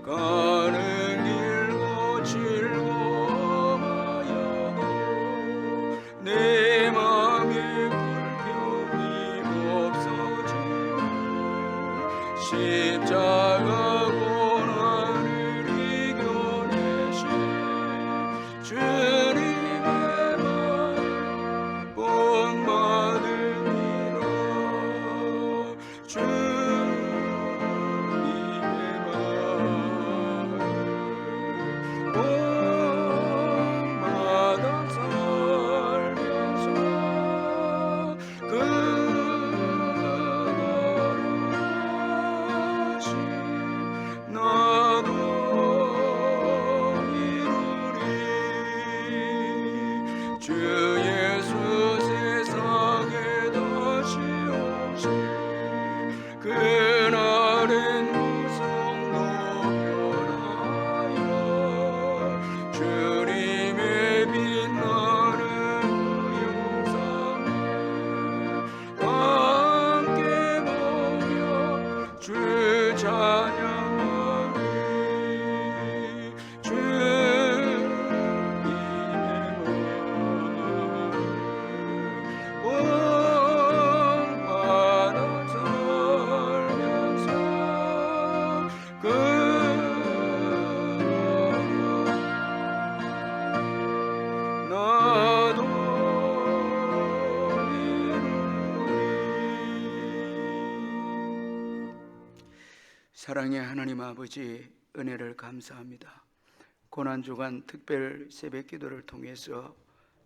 가는 길고 즐거워하여도 내 맘에 불평이 없어지네. 십자가 고난을 이겨내신 주님의 말 본받으리라. 주님의 말 본받아 살면서 그것이 나도 이루리. 주 예수 세상에 다시 오시 그날엔 무성도 변하여 주님의 빛나는 그 영상에 함께 보며 주 찬양하리. 주님의 말 본받아 살면서 나도 이루리. 사랑의 하나님 아버지, 은혜를 감사합니다. 고난주간 특별 새벽 기도를 통해서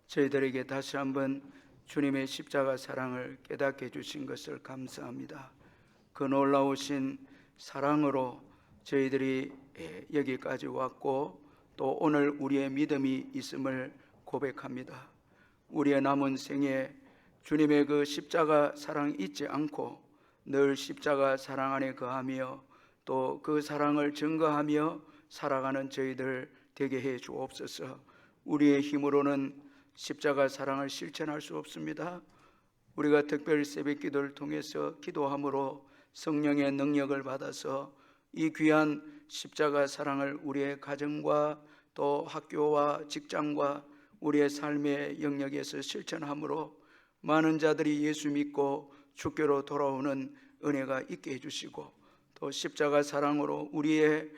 저희들에게 다시 한번 주님의 십자가 사랑을 깨닫게 해주신 것을 감사합니다. 그 놀라우신 사랑으로 저희들이 여기까지 왔고 또 오늘 우리의 믿음이 있음을 고백합니다. 우리의 남은 생에 주님의 그 십자가 사랑 잊지 않고 늘 십자가 사랑 안에 거하며 또 그 사랑을 증거하며 살아가는 저희들 되게 해 주옵소서. 우리의 힘으로는 십자가 사랑을 실천할 수 없습니다. 우리가 특별 새벽 기도를 통해서 기도함으로 성령의 능력을 받아서 이 귀한 십자가 사랑을 우리의 가정과 또 학교와 직장과 우리의 삶의 영역에서 실천함으로 많은 자들이 예수 믿고 주께로 돌아오는 은혜가 있게 해주시고 또 십자가 사랑으로 우리의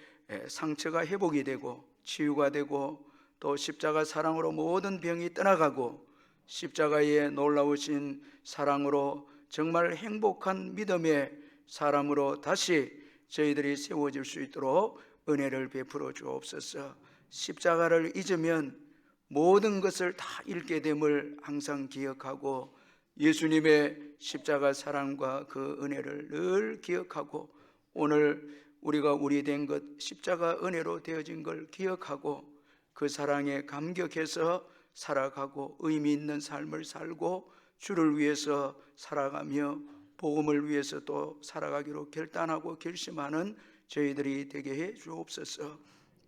상처가 회복이 되고 치유가 되고 또 십자가 사랑으로 모든 병이 떠나가고 십자가의 놀라우신 사랑으로 정말 행복한 믿음의 사람으로 다시 저희들이 세워질 수 있도록 은혜를 베풀어 주옵소서. 십자가를 잊으면 모든 것을 다 잃게 됨을 항상 기억하고 예수님의 십자가 사랑과 그 은혜를 늘 기억하고 오늘 우리가 우리 된 것 십자가 은혜로 되어진 걸 기억하고 그 사랑에 감격해서 살아가고 의미 있는 삶을 살고 주를 위해서 살아가며 복음을 위해서 또 살아가기로 결단하고 결심하는 저희들이 되게 해 주옵소서.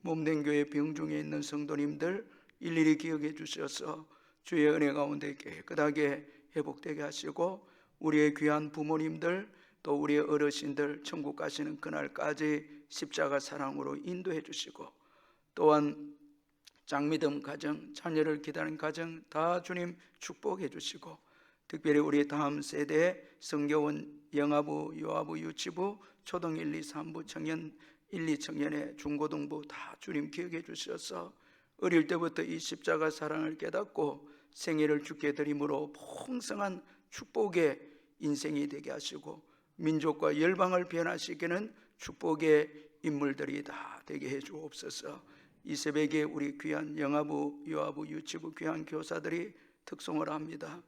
몸된 교회 병중에 있는 성도님들 일일이 기억해 주셔서 주의 은혜 가운데 깨끗하게 회복되게 하시고 우리의 귀한 부모님들 또 우리의 어르신들 천국 가시는 그날까지 십자가 사랑으로 인도해 주시고 또한 장미듬 가정, 자녀를 기다리는 가정 다 주님 축복해 주시고 특별히 우리 다음 세대 성교원, 영아부, 유아부, 유치부, 초등 1, 2, 3부, 청년 1, 2 청년의 중고등부 다 주님 기억해 주셔서 어릴 때부터 이 십자가 사랑을 깨닫고 생애를 주께 드림으로 풍성한 축복의 인생이 되게 하시고 민족과 열방을 변화시키는 축복의 인물들이 다 되게 해 주옵소서. 이 새벽에 우리 귀한 영아부, 유아부, 유치부 귀한 교사들이 특송을 합니다.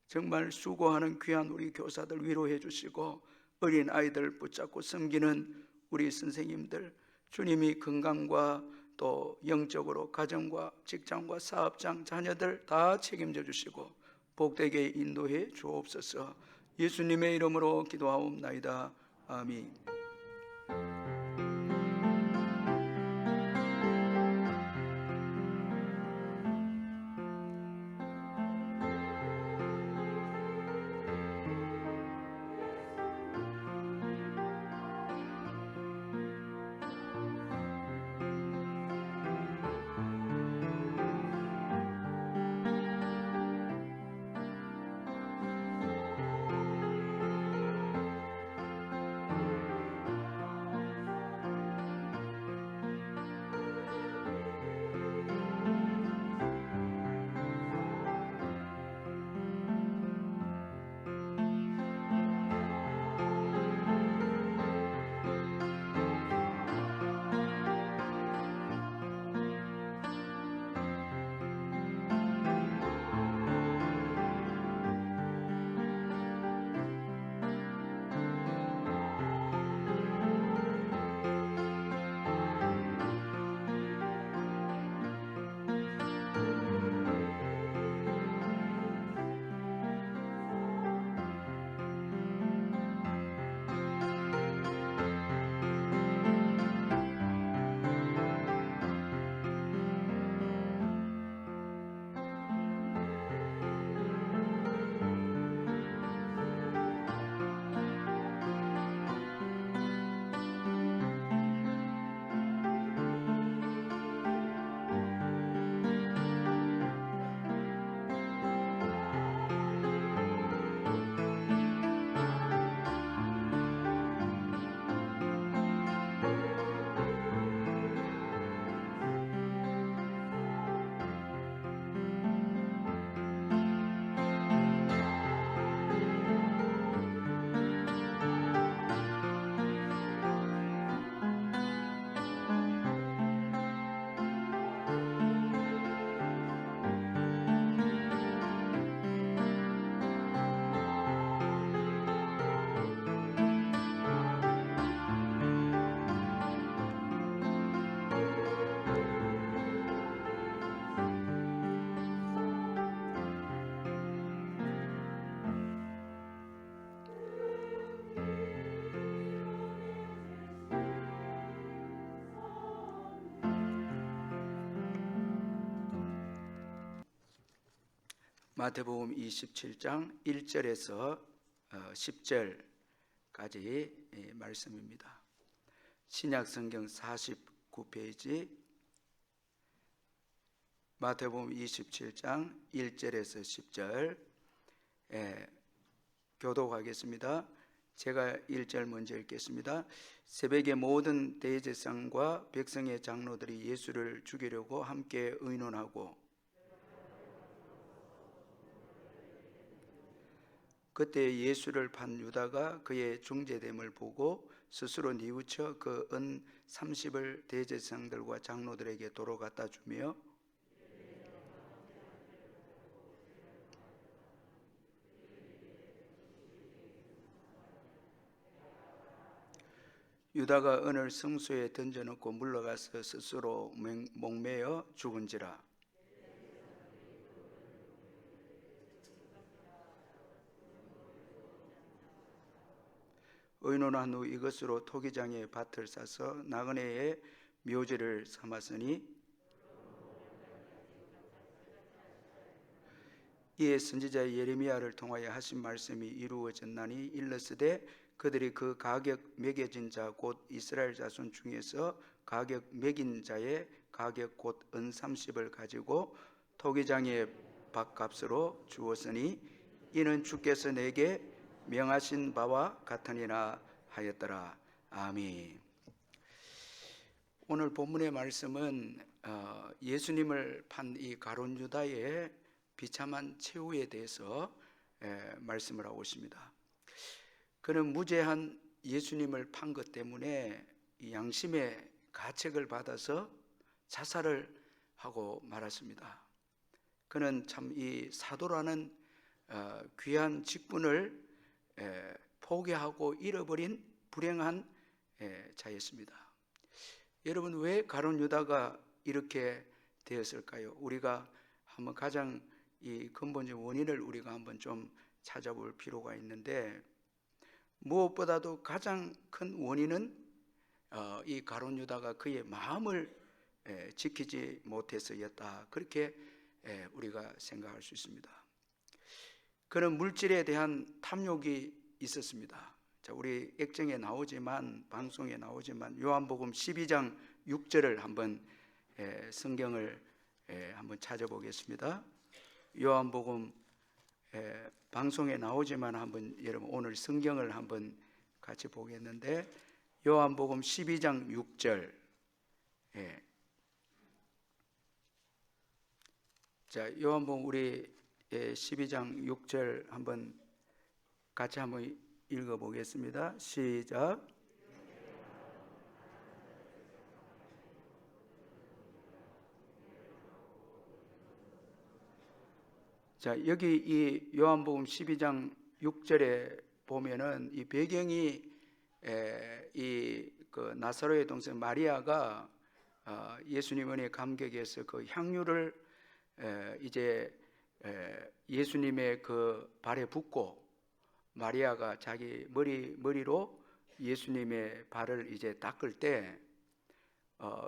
정말 수고하는 귀한 우리 교사들 위로해 주시고 어린 아이들 붙잡고 섬기는 우리 선생님들 주님이 건강과 또 영적으로 가정과 직장과 사업장 자녀들 다 책임져 주시고 복되게 인도해 주옵소서. 예수님의 이름으로 기도하옵나이다. 아멘. 마태복음 27장 1절에서 10절까지 말씀입니다. 신약성경 49페이지 마태복음 27장 1절에서 10절 교독하겠습니다. 제가 1절 먼저 읽겠습니다. 새벽에 모든 대제사장과 백성의 장로들이 예수를 죽이려고 함께 의논하고 그때 예수를 판 유다가 그의 중재됨을 보고 스스로 뉘우쳐 그 은 30을 대제사장들과 장로들에게 도로 갖다 주며 유다가 은을 성소에 던져놓고 물러가서 스스로 목매어 죽은지라. 의논한 후 이것으로 토기장에 밭을 사서 나그네의 묘지를 삼았으니 이에 선지자 예레미야를 통하여 하신 말씀이 이루어졌나니 일러스되 그들이 그 가격 매겨진 자 곧 이스라엘 자손 중에서 가격 매긴 자의 가격 곧 은 30을 가지고 토기장의 밭값으로 주었으니 이는 주께서 내게 명하신 바와 같으니라 하였더라. 아멘. 오늘 본문의 말씀은 예수님을 판 이 가룟 유다의 비참한 최후에 대해서 말씀을 하고 있습니다. 그는 무죄한 예수님을 판 것 때문에 양심의 가책을 받아서 자살을 하고 말았습니다. 그는 참 이 사도라는 귀한 직분을 포기하고 잃어버린 불행한 자였습니다. 여러분, 왜 가룟 유다가 이렇게 되었을까요? 우리가 한번 가장 이 근본적 원인을 우리가 한번 좀 찾아볼 필요가 있는데, 무엇보다도 가장 큰 원인은 이 가룟 유다가 그의 마음을 지키지 못해서였다. 그렇게 우리가 생각할 수 있습니다. 그는 물질에 대한 탐욕이 있었습니다. 자, 우리 액정에 나오지만 방송에 나오지만 요한복음 12장 6절을 한번 성경을 한번 찾아보겠습니다. 요한복음 방송에 나오지만 한번 여러분 오늘 성경을 한번 같이 보겠는데 요한복음 12장 6절 자, 요한복음 우리 12장 6절 한번 같이 한번 읽어보겠습니다. 시작. 자, 여기 이 요한복음 12장 6절에 보면은 이 배경이 이 그 나사로의 동생 마리아가 예수님 은혜 감격에서 그 향유를 이제 예수님의 그 발에 붓고 마리아가 자기 머리로 예수님의 발을 이제 닦을 때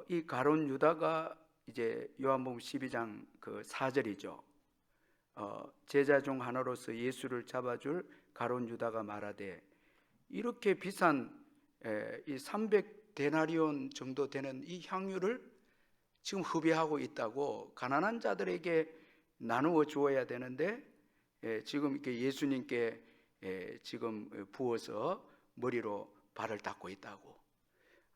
이 가룟 유다가 이제 요한복음 12장 그 4절이죠. 제자 중 하나로서 예수를 잡아줄 가룟 유다가 말하되 이렇게 비싼 이 300데나리온 정도 되는 이 향유를 지금 흡입하고 있다고 가난한 자들에게 나누어 주어야 되는데 지금 이렇게 예수님께 지금 부어서 머리로 발을 닦고 있다고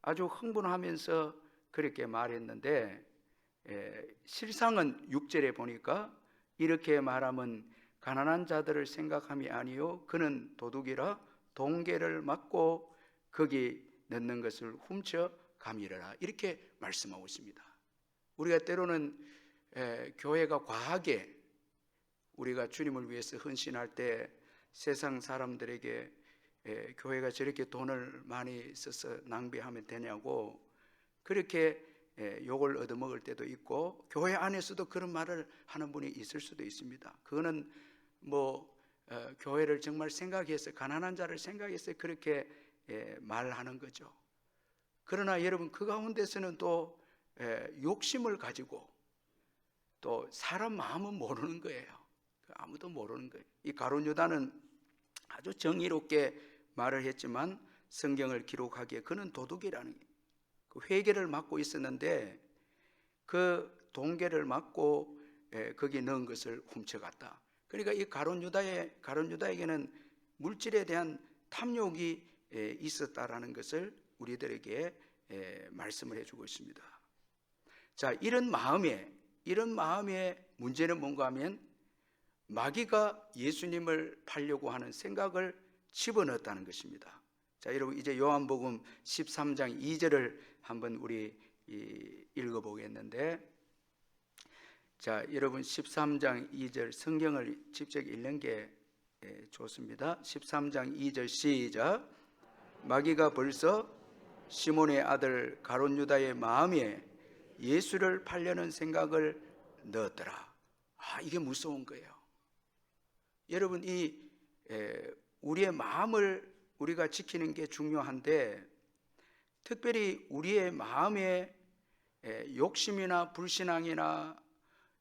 아주 흥분하면서 그렇게 말했는데 실상은 6절에 보니까 이렇게 말하면 가난한 자들을 생각함이 아니요 그는 도둑이라 동계를 맞고 거기 넣는 것을 훔쳐 가미르라 이렇게 말씀하고 있습니다. 우리가 때로는 교회가 과하게 우리가 주님을 위해서 헌신할 때 세상 사람들에게 교회가 저렇게 돈을 많이 써서 낭비하면 되냐고 그렇게 욕을 얻어먹을 때도 있고 교회 안에서도 그런 말을 하는 분이 있을 수도 있습니다. 그거는 교회를 정말 생각해서 가난한 자를 생각해서 그렇게 말하는 거죠. 그러나 여러분 그 가운데서는 또 욕심을 가지고 또 사람 마음은 모르는 거예요. 아무도 모르는 거예요. 이 가룟 유다는 아주 정의롭게 말을 했지만 성경을 기록하기에 그는 도둑이라는 거예요. 그 회개를 맡고 있었는데 그 동계를 맡고 거기 넣은 것을 훔쳐갔다. 그러니까 이 가룟 유다에게는 물질에 대한 탐욕이 있었다라는 것을 우리들에게 말씀을 해주고 있습니다. 자, 이런 마음의 문제는 뭔가 하면 마귀가 예수님을 팔려고 하는 생각을 집어넣었다는 것입니다. 자, 여러분 이제 요한복음 13장 2절을 한번 우리 읽어보겠는데, 자, 여러분 13장 2절 성경을 직접 읽는 게 좋습니다. 13장 2절 시작. 마귀가 벌써 시몬의 아들 가룟 유다의 마음에 예수를 팔려는 생각을 넣었더라. 이게 무서운 거예요. 여러분 우리의 마음을 우리가 지키는 게 중요한데, 특별히 우리의 마음에 욕심이나 불신앙이나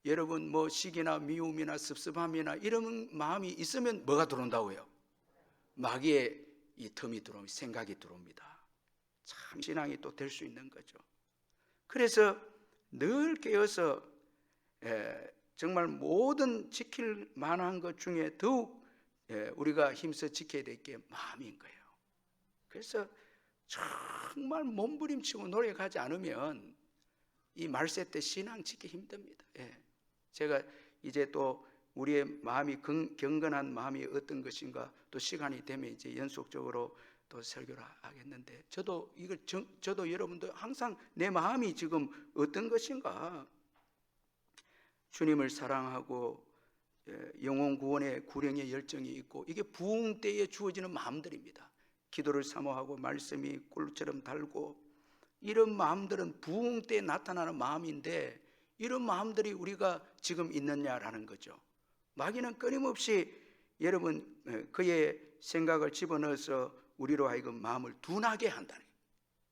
여러분 뭐 시기나 미움이나 섭섭함이나 이런 마음이 있으면 뭐가 들어온다고요? 마귀의 이 틈이 들어오면 생각이 들어옵니다. 참 신앙이 또 될 수 있는 거죠. 그래서 늘 깨어서 정말 모든 지킬 만한 것 중에 더욱 우리가 힘써 지켜야 될 게 마음인 거예요. 그래서 정말 몸부림치고 노력하지 않으면 이 말세 때 신앙 지키기 힘듭니다. 제가 이제 또 우리의 마음이 경건한 마음이 어떤 것인가 또 시간이 되면 이제 연속적으로 또 설교를 하겠는데, 저도 여러분도 항상 내 마음이 지금 어떤 것인가, 주님을 사랑하고 영혼 구원의 구령의 열정이 있고, 이게 부흥 때에 주어지는 마음들입니다. 기도를 사모하고 말씀이 꿀처럼 달고, 이런 마음들은 부흥 때에 나타나는 마음인데, 이런 마음들이 우리가 지금 있느냐라는 거죠. 마귀는 끊임없이 여러분 그의 생각을 집어넣어서 우리로 하여금 마음을 둔하게 한다는,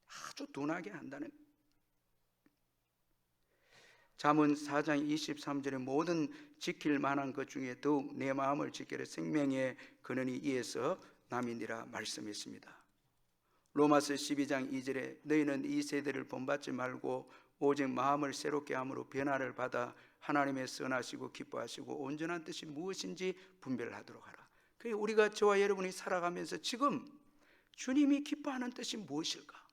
아주 둔하게 한다는. 잠언 4장 23절에 모든 지킬 만한 것 중에 더욱 내 마음을 지키려 생명의 근원이 이에서 남이니라 말씀했습니다. 로마서 12장 2절에 너희는 이 세대를 본받지 말고 오직 마음을 새롭게 함으로 변화를 받아 하나님의 선하시고 기뻐하시고 온전한 뜻이 무엇인지 분별하도록 하라. 그게 우리가 저와 여러분이 살아가면서 지금 주님이 기뻐하는 뜻이 무엇일까?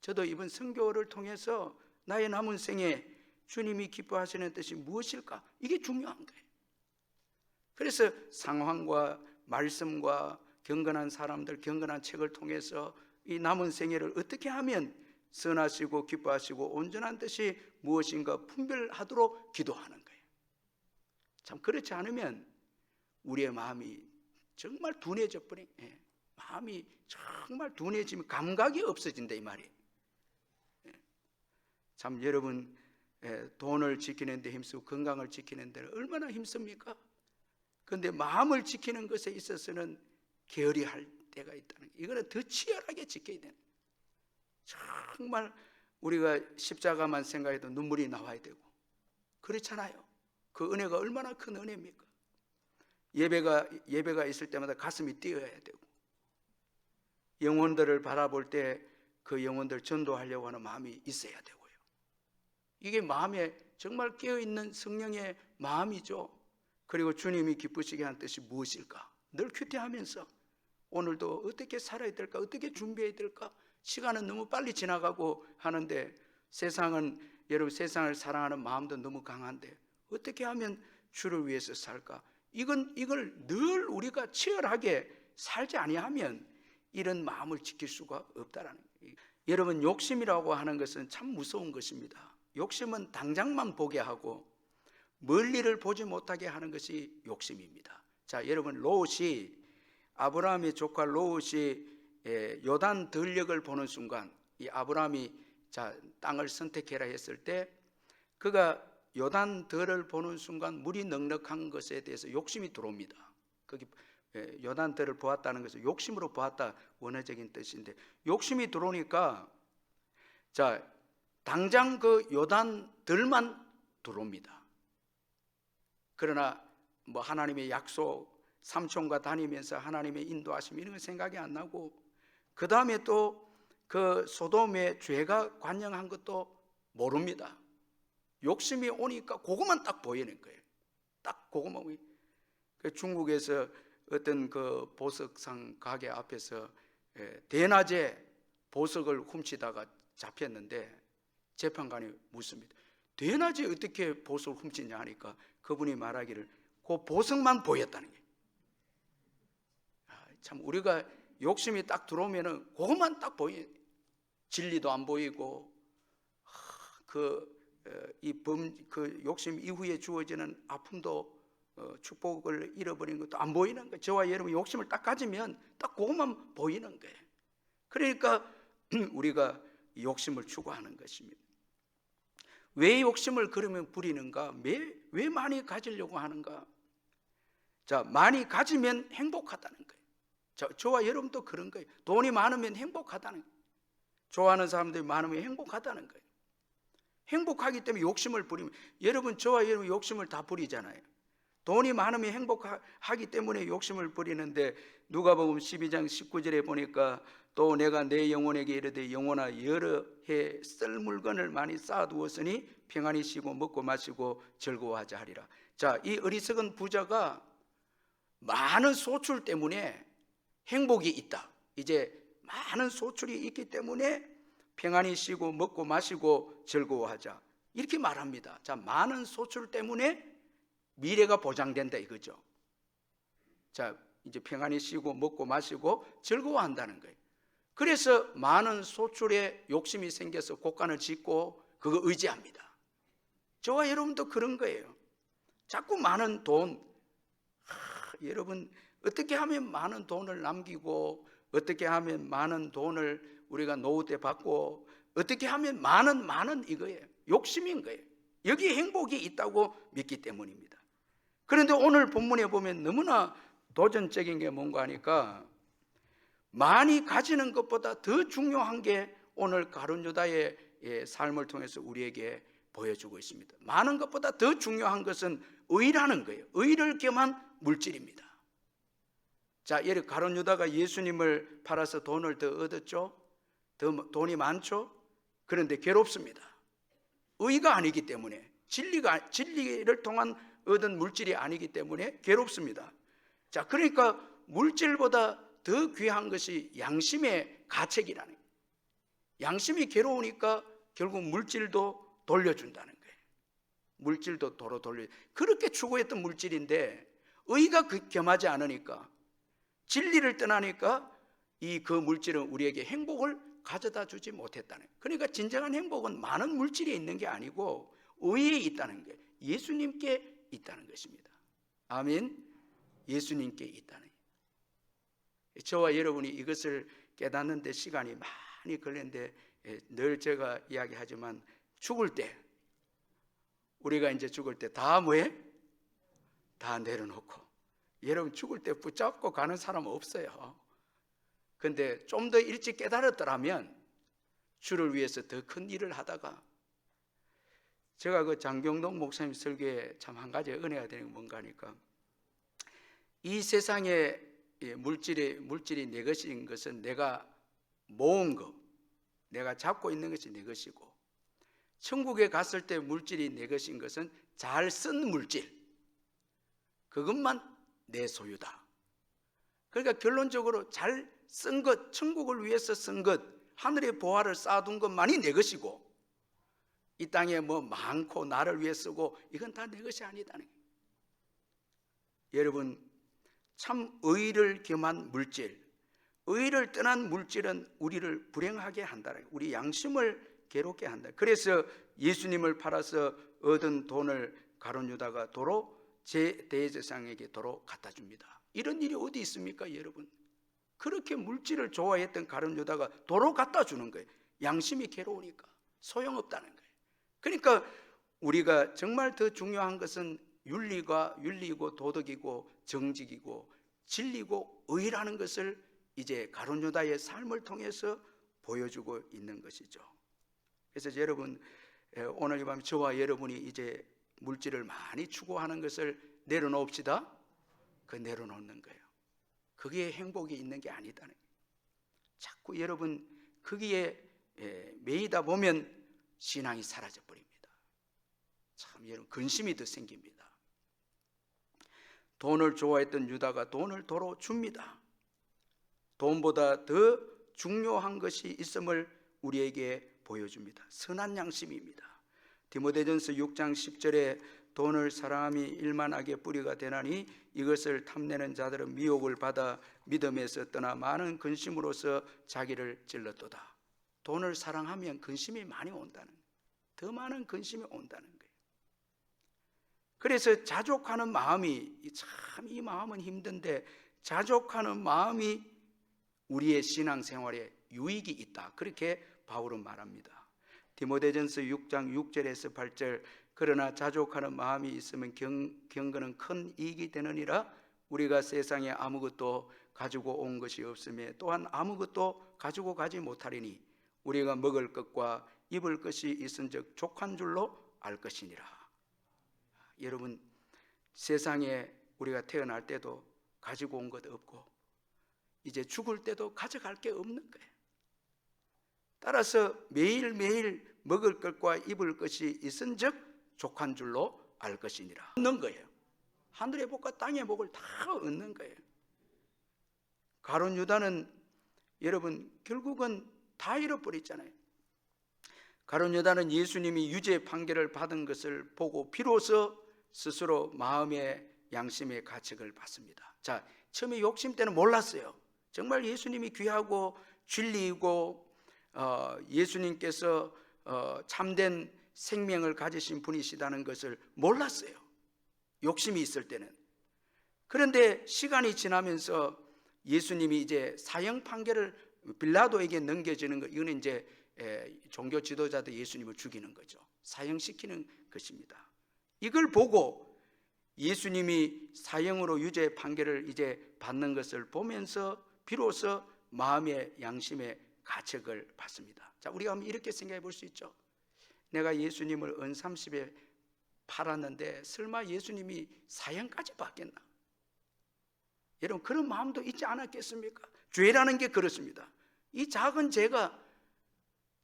저도 이번 선교를 통해서 나의 남은 생에 주님이 기뻐하시는 뜻이 무엇일까? 이게 중요한 거예요. 그래서 상황과 말씀과 경건한 사람들, 경건한 책을 통해서 이 남은 생애를 어떻게 하면 선하시고 기뻐하시고 온전한 뜻이 무엇인가 분별하도록 기도하는 거예요. 참 그렇지 않으면 우리의 마음이 정말 둔해져 버려. 마음이 정말 둔해지면 감각이 없어진다 이 말이에요. 참 여러분 돈을 지키는 데 힘쓰고 건강을 지키는 데는 얼마나 힘씁니까? 그런데 마음을 지키는 것에 있어서는 게으리 할 때가 있다는 거예요. 이거는 더 치열하게 지켜야 되는 거예요. 정말 우리가 십자가만 생각해도 눈물이 나와야 되고 그렇잖아요. 그 은혜가 얼마나 큰 은혜입니까? 예배가 있을 때마다 가슴이 뛰어야 되고, 영혼들을 바라볼 때 그 영혼들 전도하려고 하는 마음이 있어야 되고요. 이게 마음에 정말 깨어있는 성령의 마음이죠. 그리고 주님이 기쁘시게 한 뜻이 무엇일까? 늘 큐티하면서 오늘도 어떻게 살아야 될까? 어떻게 준비해야 될까? 시간은 너무 빨리 지나가고 하는데 여러분 세상을 사랑하는 마음도 너무 강한데 어떻게 하면 주를 위해서 살까? 이걸 늘 우리가 치열하게 살지 아니하면 이런 마음을 지킬 수가 없다라는 거예요. 여러분 욕심이라고 하는 것은 참 무서운 것입니다. 욕심은 당장만 보게 하고 멀리를 보지 못하게 하는 것이 욕심입니다. 자, 여러분 롯이 아브라함의 조카 롯이 요단 들녘을 보는 순간 이 아브라함이 땅을 선택해라 했을 때 그가 요단 들을 보는 순간 물이 넉넉한 것에 대해서 욕심이 들어옵니다. 거기 요단 들을 보았다는 것은 욕심으로 보았다 원어적인 뜻인데 욕심이 들어오니까 당장 그 요단 들만 들어옵니다. 그러나 뭐 하나님의 약속, 삼촌과 다니면서 하나님의 인도하심 이런 거 생각이 안 나고, 그 다음에 또 그 소돔의 죄가 관영한 것도 모릅니다. 욕심이 오니까 그것만 딱 보이는 거예요. 딱 그것만 보이. 그 중국에서 어떤 그 보석상 가게 앞에서 대낮에 보석을 훔치다가 잡혔는데 재판관이 묻습니다. 대낮에 어떻게 보석을 훔치냐 하니까 그분이 말하기를 그 보석만 보였다는 거예요. 참 우리가 욕심이 딱 들어오면은 그것만 딱 보이. 진리도 안 보이고 그 욕심 이후에 주어지는 아픔도 축복을 잃어버리는 것도 안 보이는 거예요. 저와 여러분 욕심을 딱 가지면 딱 그것만 보이는 거예요. 그러니까 우리가 욕심을 추구하는 것입니다. 왜 욕심을 그러면 부리는가? 왜 많이 가지려고 하는가? 자, 많이 가지면 행복하다는 거예요. 저와 여러분도 그런 거예요. 돈이 많으면 행복하다는 거예요. 좋아하는 사람들이 많으면 행복하다는 거예요. 행복하기 때문에 욕심을 부리면, 여러분 저와 여러분 욕심을 다 부리잖아요. 돈이 많으면 행복하기 때문에 욕심을 부리는데, 누가복음 12장 19절에 보니까 또 내가 내 영혼에게 이르되 영혼아 여러 해 쓸 물건을 많이 쌓아두었으니 평안히 쉬고 먹고 마시고 즐거워하자 하리라. 자, 이 어리석은 부자가 많은 소출 때문에 행복이 있다. 이제 많은 소출이 있기 때문에 평안히 쉬고 먹고 마시고 즐거워하자 이렇게 말합니다. 자, 많은 소출 때문에 미래가 보장된다 이거죠. 자, 이제 평안히 쉬고 먹고 마시고 즐거워한다는 거예요. 그래서 많은 소출에 욕심이 생겨서 곳간을 짓고 그거 의지합니다. 저와 여러분도 그런 거예요. 자꾸 많은 돈, 여러분 어떻게 하면 많은 돈을 남기고, 어떻게 하면 많은 돈을 우리가 노후 때 받고, 어떻게 하면 많은 이거예요. 욕심인 거예요. 여기에 행복이 있다고 믿기 때문입니다. 그런데 오늘 본문에 보면 너무나 도전적인 게 뭔가 하니까, 많이 가지는 것보다 더 중요한 게 오늘 가룟 유다의 삶을 통해서 우리에게 보여주고 있습니다. 많은 것보다 더 중요한 것은 의라는 거예요. 의를 겸한 물질입니다. 자, 예를 가룟 유다가 예수님을 팔아서 돈을 더 얻었죠. 더 돈이 많죠. 그런데 괴롭습니다. 의가 아니기 때문에, 진리를 통한 얻은 물질이 아니기 때문에 괴롭습니다. 자, 그러니까 물질보다 더 귀한 것이 양심의 가책이라는 거예요. 양심이 괴로우니까 결국 물질도 돌려준다는 거예요. 물질도 도로 돌려. 그렇게 추구했던 물질인데 의가 겸하지 않으니까, 진리를 떠나니까 그 물질은 우리에게 행복을 가져다 주지 못했다는 거예요. 그러니까 진정한 행복은 많은 물질이 있는 게 아니고 의에 있다는 거예요. 예수님께 있다는 것입니다. 아멘. 예수님께 있다는 거예요. 저와 여러분이 이것을 깨닫는 데 시간이 많이 걸리는데, 늘 제가 이야기하지만 죽을 때, 우리가 이제 죽을 때 다 뭐해? 다 내려놓고, 여러분 죽을 때 붙잡고 가는 사람 없어요. 근데 좀 더 일찍 깨달았더라면 주를 위해서 더 큰 일을 하다가, 제가 그 장경동 목사님 설교에 참 한 가지 은혜가 되는 게 뭔가 하니까, 이 세상에 물질이 내 것인 것은 내가 모은 것, 내가 잡고 있는 것이 내 것이고, 천국에 갔을 때 물질이 내 것인 것은 잘 쓴 물질, 그것만 내 소유다. 그러니까 결론적으로 잘 쓴 것, 천국을 위해서 쓴 것, 하늘의 보화를 쌓아둔 것만이 내 것이고, 이 땅에 뭐 많고 나를 위해 쓰고 이건 다 내 것이 아니다는 거예요. 여러분, 참 의를 겸한 물질, 의를 떠난 물질은 우리를 불행하게 한다는 거예요. 우리 양심을 괴롭게 한다. 그래서 예수님을 팔아서 얻은 돈을 가룟 유다가 도로 대제사장에게 도로 갖다 줍니다. 이런 일이 어디 있습니까, 여러분? 그렇게 물질을 좋아했던 가룟 유다가 도로 갖다 주는 거예요. 양심이 괴로우니까 소용없다는 거예요. 그러니까 우리가 정말 더 중요한 것은 윤리고 도덕이고 정직이고 진리고 의라는 것을 이제 가룟 유다의 삶을 통해서 보여주고 있는 것이죠. 그래서 여러분, 오늘 이 밤 저와 여러분이 이제 물질을 많이 추구하는 것을 내려놓읍시다. 그 내려놓는 거예요. 거기에 행복이 있는 게 아니다는 거예요. 자꾸 여러분 거기에 매이다 보면 신앙이 사라져 버립니다. 참 여러분 근심이 더 생깁니다. 돈을 좋아했던 유다가 돈을 도로 줍니다. 돈보다 더 중요한 것이 있음을 우리에게 보여줍니다. 선한 양심입니다. 디모데전서 6장 10절에 돈을 사랑함이 일만하게 뿌리가 되나니 이것을 탐내는 자들은 미혹을 받아 믿음에서 떠나 많은 근심으로서 자기를 찔렀도다. 돈을 사랑하면 근심이 많이 온다는 거예요. 더 많은 근심이 온다는 거예요. 그래서 자족하는 마음이 참 이 마음은 힘든데 자족하는 마음이 우리의 신앙생활에 유익이 있다. 그렇게 바울은 말합니다. 디모데전서 6장 6절에서 8절 그러나 자족하는 마음이 있으면 경건은 큰 이익이 되느니라. 우리가 세상에 아무것도 가지고 온 것이 없으며 또한 아무것도 가지고 가지 못하리니 우리가 먹을 것과 입을 것이 있은즉 족한 줄로 알 것이니라. 여러분 세상에 우리가 태어날 때도 가지고 온 것 없고 이제 죽을 때도 가져갈 게 없는 거예요. 따라서 매일매일 먹을 것과 입을 것이 있은즉 족한 줄로 알 것이니라. 얻는 거예요. 하늘의 복과 땅의 복을 다 얻는 거예요. 가룟 유다는 여러분 결국은 다 잃어버렸잖아요. 가룟 유다는 예수님이 유죄 판결을 받은 것을 보고 비로소 스스로 마음의 양심의 가책을 받습니다. 자, 처음에 욕심 때는 몰랐어요. 정말 예수님이 귀하고 진리이고 예수님께서 참된 생명을 가지신 분이시다는 것을 몰랐어요. 욕심이 있을 때는. 그런데 시간이 지나면서 예수님이 이제 사형 판결을 빌라도에게 넘겨지는 것, 이거는 이제 종교 지도자들 예수님을 죽이는 거죠. 사형시키는 것입니다. 이걸 보고 예수님이 사형으로 유죄 판결을 이제 받는 것을 보면서 비로소 마음의 양심의 가책을 받습니다. 자, 우리가 한번 이렇게 생각해 볼 수 있죠. 내가 예수님을 은 30에 팔았는데 설마 예수님이 사형까지 받겠나? 여러분 그런 마음도 있지 않았겠습니까? 죄라는 게 그렇습니다. 이 작은 죄가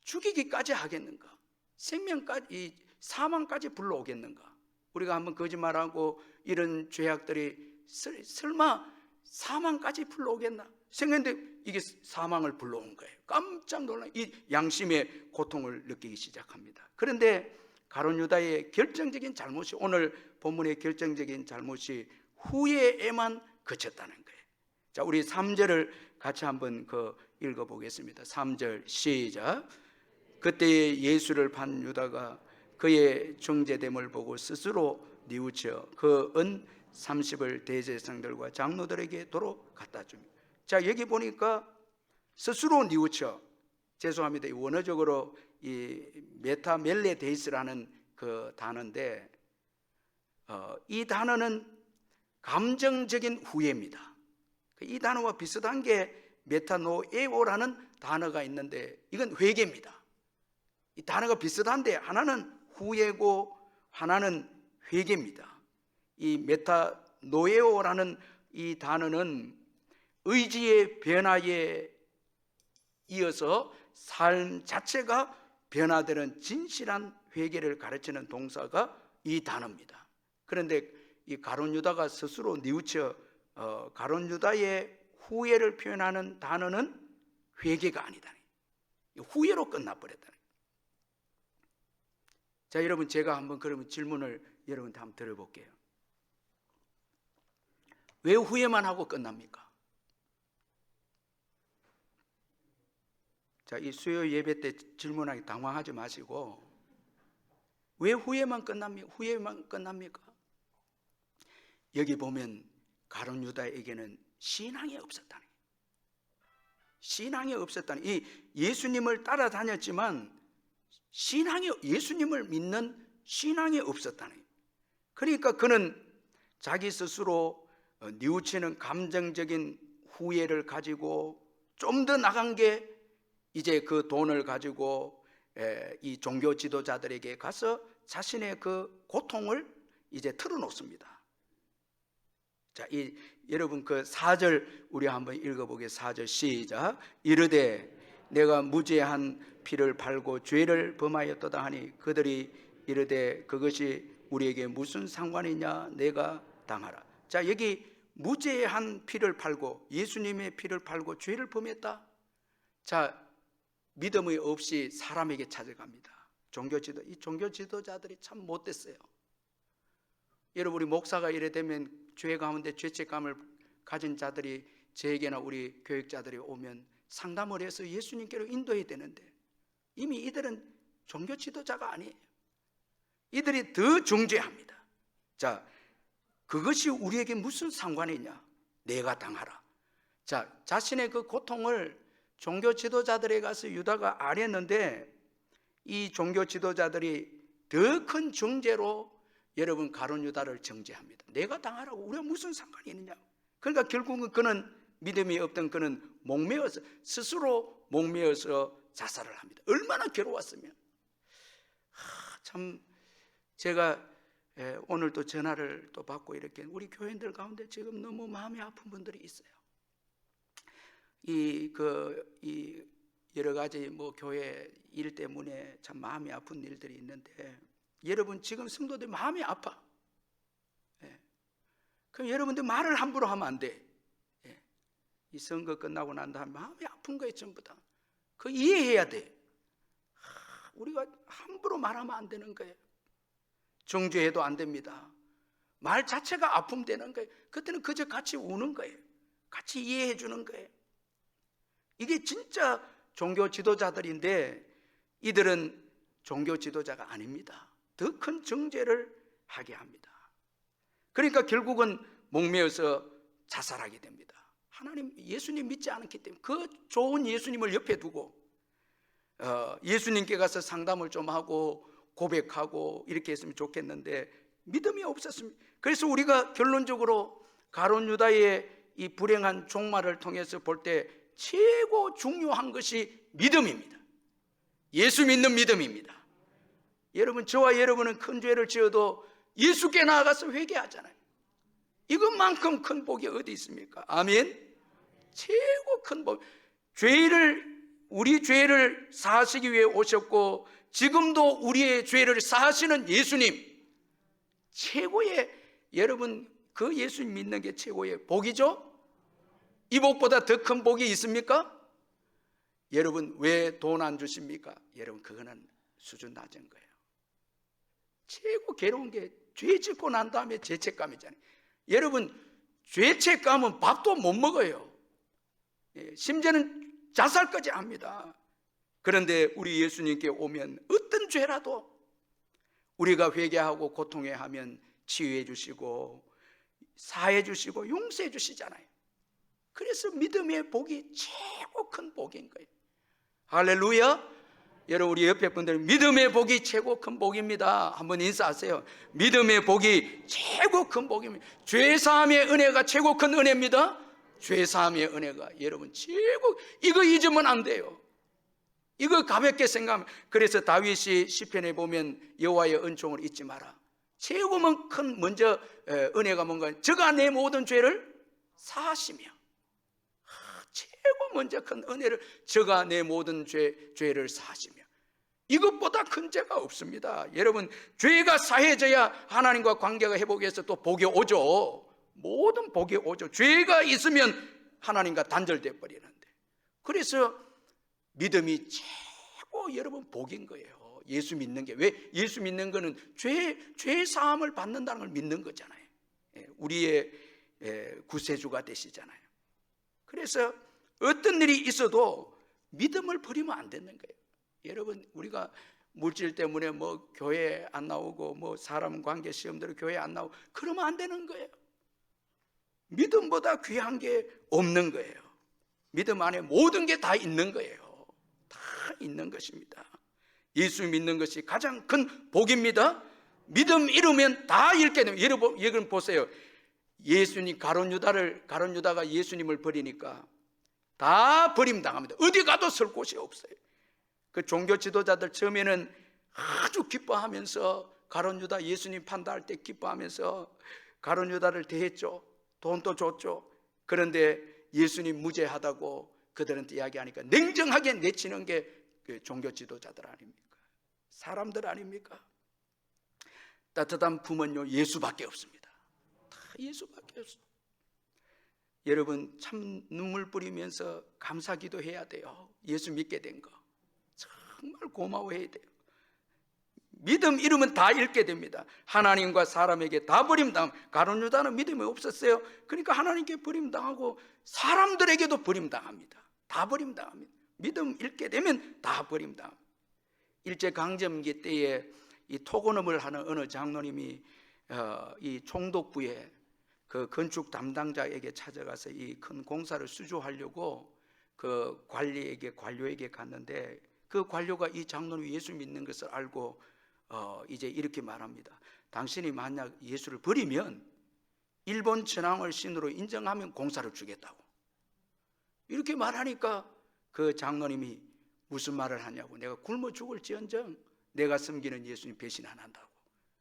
죽이기까지 하겠는가? 생명까지, 이 사망까지 불러오겠는가? 우리가 한번 거짓말하고 이런 죄악들이 설마 사망까지 불러오겠나? 생각했는데 이게 사망을 불러온 거예요. 깜짝 놀라 이 양심의 고통을 느끼기 시작합니다. 그런데 가룟 유다의 결정적인 잘못이, 오늘 본문의 결정적인 잘못이 후회에만 그쳤다는 거예요. 자, 우리 3절을 같이 한번 읽어보겠습니다. 3절 시작. 그때 예수를 판 유다가 그의 정죄됨을 보고 스스로 뉘우쳐 그 은 30을 대제사장들과 장로들에게 도로 갖다 줍니다. 자, 여기 보니까 스스로 뉘우쳐, 죄송합니다, 원어적으로 이 메타멜레데이스라는 그 단어인데 이 단어는 감정적인 후회입니다. 이 단어와 비슷한 게 메타노에오라는 단어가 있는데 이건 회개입니다. 이 단어가 비슷한데 하나는 후회고 하나는 회개입니다. 이 메타노에오라는 이 단어는 의지의 변화에 이어서 삶 자체가 변화되는 진실한 회개를 가르치는 동사가 이 단어입니다. 그런데 이 가룟 유다가 스스로 뉘우쳐 가룟 유다의 후회를 표현하는 단어는 회개가 아니다. 후회로 끝나버렸다. 자, 여러분 제가 한번 그러면 질문을 여러분한테 한번 드려볼게요. 왜 후회만 하고 끝납니까? 자, 이 수요 예배 때 질문하기 당황하지 마시고 왜 후회만 끝납니까? 후회만 끝납니까? 여기 보면 가룟 유다에게는 신앙이 없었다는, 신앙이 없었다는, 이 예수님을 따라다녔지만 예수님을 믿는 신앙이 없었다는. 그러니까 그는 자기 스스로 뉘우치는 감정적인 후회를 가지고 좀 더 나간 게 이제 그 돈을 가지고 이 종교 지도자들에게 가서 자신의 그 고통을 이제 털어놓습니다. 자, 여러분 그 4절 우리 한번 읽어보겠습니다. 4절 시작. 이르되 내가 무죄한 피를 팔고 죄를 범하였도다 하니 그들이 이르되 그것이 우리에게 무슨 상관이냐, 내가 당하라. 자, 여기 무죄한 피를 팔고 예수님의 피를 팔고 죄를 범했다. 자, 믿음이 없이 사람에게 찾아갑니다. 이 종교 지도자들이 참 못됐어요. 여러분, 우리 목사가 이래 되면 죄 가운데 죄책감을 가진 자들이 저에게나 우리 교육자들이 오면 상담을 해서 예수님께로 인도해야 되는데 이미 이들은 종교 지도자가 아니에요. 이들이 더 정죄합니다. 자, 그것이 우리에게 무슨 상관이냐, 내가 당하라. 자, 자신의 그 고통을 종교 지도자들에 가서 유다가 아뢰는데 이 종교 지도자들이 더 큰 정죄로 여러분 가룟 유다를 정죄합니다. 내가 당하라고, 우리가 무슨 상관이 있느냐. 그러니까 결국은 그는 믿음이 없던 그는 목매어서 스스로 목매어서 자살을 합니다. 얼마나 괴로웠으면. 참 제가 오늘 또 전화를 또 받고 이렇게 우리 교인들 가운데 지금 너무 마음이 아픈 분들이 있어요. 이 여러 가지 뭐 교회 일 때문에 참 마음이 아픈 일들이 있는데 여러분 지금 성도들 마음이 아파. 그럼 여러분들 말을 함부로 하면 안 돼. 이 선거 끝나고 난 다음에 마음이 아픈 거예요, 전부 다. 그거 이해해야 돼. 우리가 함부로 말하면 안 되는 거예요. 정죄해도 안 됩니다. 말 자체가 아픔 되는 거예요. 그때는 그저 같이 우는 거예요. 같이 이해해 주는 거예요. 이게 진짜 종교 지도자들인데 이들은 종교 지도자가 아닙니다. 더 큰 정죄를 하게 합니다. 그러니까 결국은 목매어서 자살하게 됩니다. 하나님, 예수님 믿지 않았기 때문에 그 좋은 예수님을 옆에 두고 예수님께 가서 상담을 좀 하고 고백하고 이렇게 했으면 좋겠는데 믿음이 없었습니다. 그래서 우리가 결론적으로 가룟 유다의 이 불행한 종말을 통해서 볼 때 최고 중요한 것이 믿음입니다. 예수 믿는 믿음입니다. 여러분, 저와 여러분은 큰 죄를 지어도 예수께 나아가서 회개하잖아요. 이것만큼 큰 복이 어디 있습니까? 아멘. 최고 큰 복. 우리 죄를 사하시기 위해 오셨고 지금도 우리의 죄를 사하시는 예수님, 최고의, 여러분 그 예수님 믿는 게 최고의 복이죠. 이 복보다 더 큰 복이 있습니까? 여러분, 왜 돈 안 주십니까? 여러분, 그거는 수준 낮은 거예요. 최고 괴로운 게 죄 짓고 난 다음에 죄책감이잖아요. 여러분, 죄책감은 밥도 못 먹어요. 심지어는 자살까지 합니다. 그런데 우리 예수님께 오면 어떤 죄라도 우리가 회개하고 고통해하면 치유해 주시고 사해 주시고 용서해 주시잖아요. 그래서 믿음의 복이 최고 큰 복인 거예요. 할렐루야. 여러분, 우리 옆에 분들은 믿음의 복이 최고 큰 복입니다. 한번 인사하세요. 믿음의 복이 최고 큰 복입니다. 죄사함의 은혜가 최고 큰 은혜입니다. 죄사함의 은혜가 여러분 최고, 이거 잊으면 안 돼요. 이거 가볍게 생각하면. 그래서 다윗이 시편에 보면 여호와의 은총을 잊지 마라. 최고 큰 먼저 은혜가 뭔가, 저가 내 모든 죄를 사하시며, 최고 먼저 큰 은혜를, 저가 내 모든 죄를 사하시며, 이것보다 큰 죄가 없습니다. 여러분, 죄가 사해져야 하나님과 관계가 회복해서 또 복이 오죠. 모든 복이 오죠. 죄가 있으면 하나님과 단절돼 버리는데. 그래서 믿음이 최고 여러분 복인 거예요. 예수 믿는 게. 왜? 예수 믿는 거는 죄 사함을 받는다는 걸 믿는 거잖아요. 우리의 구세주가 되시잖아요. 그래서 어떤 일이 있어도 믿음을 버리면 안 되는 거예요. 여러분, 우리가 물질 때문에 뭐 교회 안 나오고 뭐 사람 관계 시험대로 교회 안 나오고 그러면 안 되는 거예요. 믿음보다 귀한 게 없는 거예요. 믿음 안에 모든 게 다 있는 거예요. 다 있는 것입니다. 예수 믿는 것이 가장 큰 복입니다. 믿음 잃으면 다 잃게 됩니다. 여러분 보세요. 예수님, 가룟 유다가 예수님을 버리니까 다 버림당합니다. 어디 가도 설 곳이 없어요. 그 종교 지도자들 처음에는 아주 기뻐하면서 가룟 유다 예수님 판단할 때 기뻐하면서 가룟 유다를 대했죠. 돈도 줬죠. 그런데 예수님 무죄하다고 그들한테 이야기하니까 냉정하게 내치는 게 그 종교 지도자들 아닙니까? 사람들 아닙니까? 따뜻한 품은요, 예수밖에 없습니다. 다 예수밖에 없습니다. 여러분, 참 눈물 뿌리면서 감사기도 해야 돼요. 예수 믿게 된 거 정말 고마워해야 돼요. 믿음 잃으면 다 잃게 됩니다. 하나님과 사람에게 다 버림당. 가룟 유다는 믿음이 없었어요. 그러니까 하나님께 버림당하고 사람들에게도 버림당합니다. 다 버림당합니다. 믿음 잃게 되면 다 버림당합니다. 일제강점기 때에 이 토건업을 하는 어느 장로님이 이 총독부에 그 건축 담당자에게 찾아가서 이 큰 공사를 수주하려고 그 관료에게 갔는데, 그 관료가 이 장로님이 예수 믿는 것을 알고 이제 이렇게 말합니다. 당신이 만약 예수를 버리면 일본 천황을 신으로 인정하면 공사를 주겠다고. 이렇게 말하니까 그 장로님이 무슨 말을 하냐고. 내가 굶어 죽을지언정 내가 섬기는 예수님 배신 안 한다고.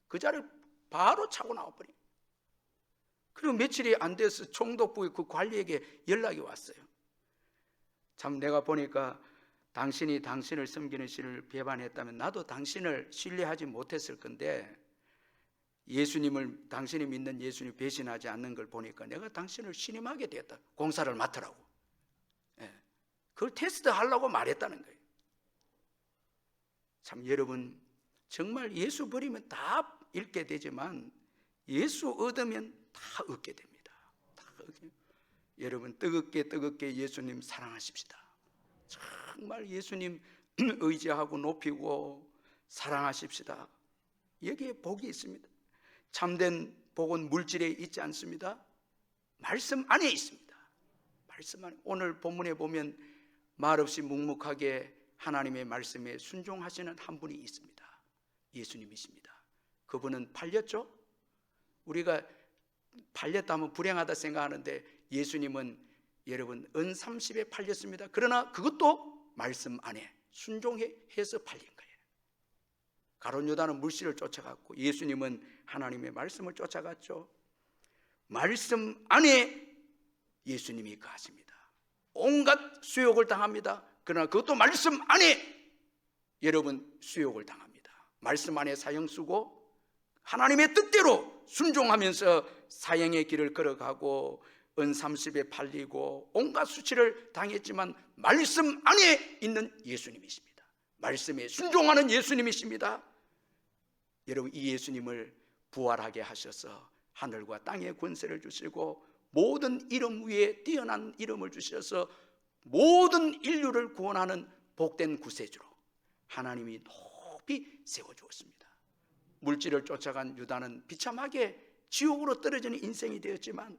그 자리를 바로 차고 나와버린. 그리고 며칠이 안 돼서 총독부의 그 관리에게 연락이 왔어요. 참 내가 보니까 당신이 당신을 섬기는 신을 배반했다면 나도 당신을 신뢰하지 못했을 건데, 예수님을, 당신이 믿는 예수님 배신하지 않는 걸 보니까 내가 당신을 신임하게 되었다. 공사를 맡으라고. 그걸 테스트하려고 말했다는 거예요. 참 여러분, 정말 예수 버리면 다 잃게 되지만 예수 얻으면 다 얻게 됩니다. 다 얻게. 여러분, 뜨겁게 예수님 사랑하십시다. 정말 예수님 의지하고 높이고 사랑하십시다. 여기에 복이 있습니다. 참된 복은 물질에 있지 않습니다. 말씀 안에 있습니다. 말씀 안에. 오늘 본문에 보면 말없이 묵묵하게 하나님의 말씀에 순종하시는 한 분이 있습니다. 예수님이십니다. 그분은 팔렸죠? 우리가 팔렸다면 불행하다 생각하는데 예수님은 여러분 은 30에 팔렸습니다. 그러나 그것도 말씀 안에 순종해서 팔린 거예요. 가룟 유다는 물질을 쫓아갔고 예수님은 하나님의 말씀을 쫓아갔죠. 말씀 안에 예수님이 거하십니다. 온갖 수욕을 당합니다. 그러나 그것도 말씀 안에 여러분 수욕을 당합니다. 말씀 안에 사형 쓰고 하나님의 뜻대로 순종하면서 사형의 길을 걸어가고 은 30에 팔리고 온갖 수치를 당했지만 말씀 안에 있는 예수님이십니다. 말씀에 순종하는 예수님이십니다. 여러분, 이 예수님을 부활하게 하셔서 하늘과 땅의 권세를 주시고 모든 이름 위에 뛰어난 이름을 주셔서 모든 인류를 구원하는 복된 구세주로 하나님이 높이 세워주었습니다. 물질을 쫓아간 유다는 비참하게 지옥으로 떨어지는 인생이 되었지만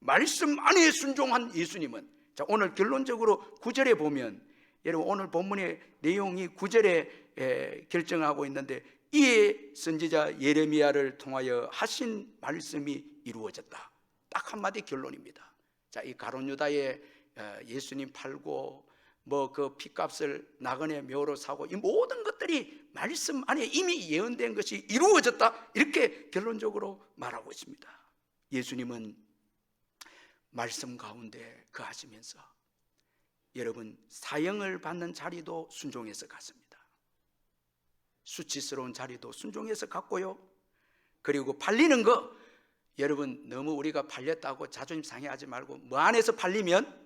말씀 안에 순종한 예수님은, 자, 오늘 결론적으로 9절에 보면, 여러분 오늘 본문의 내용이 9절에 결정하고 있는데, 이에 선지자 예레미야를 통하여 하신 말씀이 이루어졌다. 딱 한마디 결론입니다. 자, 이 가룟 유다에 예수님 팔고 뭐 그 핏값을 나그네 묘로 사고 이 모든 것들이 말씀 안에 이미 예언된 것이 이루어졌다. 이렇게 결론적으로 말하고 있습니다. 예수님은 말씀 가운데 거하시면서 여러분 사형을 받는 자리도 순종해서 갔습니다. 수치스러운 자리도 순종해서 갔고요. 그리고 팔리는 거, 여러분 너무 우리가 팔렸다고 자존심 상해하지 말고 뭐 안에서 팔리면,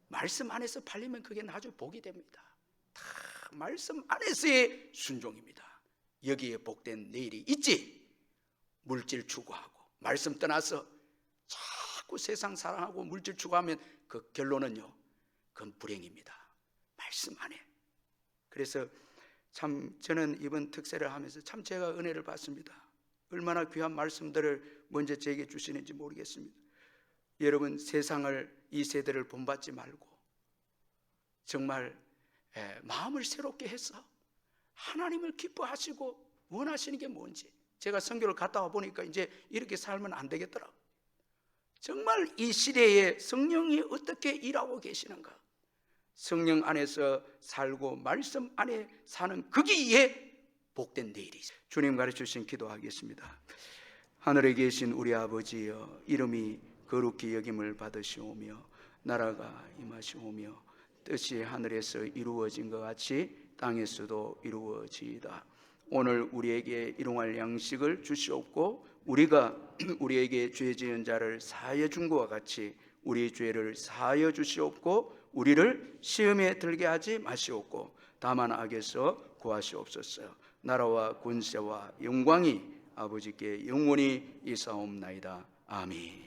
말씀 안에서 팔리면 그게 아주 복이 됩니다. 다 말씀 안에서의 순종입니다. 여기에 복된 내일이 있지. 물질 추구하고 말씀 떠나서 자꾸 세상 사랑하고 물질 추구하면 그 결론은요, 그건 불행입니다. 말씀 안에. 그래서 참 저는 이번 특세를 하면서 참 제가 은혜를 받습니다. 얼마나 귀한 말씀들을 먼저 제게 주시는지 모르겠습니다. 여러분 세상을, 이 세대를 본받지 말고 정말 마음을 새롭게 해서 하나님을 기뻐하시고 원하시는 게 뭔지, 제가 선교를 갔다 와 보니까 이제 이렇게 살면 안 되겠더라고요. 정말 이 시대에 성령이 어떻게 일하고 계시는가, 성령 안에서 살고 말씀 안에 사는 거기에 복된 내일이 있어요. 주님 가르쳐 주신 기도하겠습니다. 하늘에 계신 우리 아버지여, 이름이 거룩히 여김을 받으시오며 나라가 임하시오며 뜻이 하늘에서 이루어진 것 같이 땅에서도 이루어지이다. 오늘 우리에게 일용할 양식을 주시옵고 우리가 우리에게 죄 지은 자를 사하여 준 것과 같이 우리 죄를 사하여 주시옵고 우리를 시험에 들게 하지 마시옵고 다만 악에서 구하시옵소서. 나라와 권세와 영광이 아버지께 영원히 이사옵나이다. 아멘.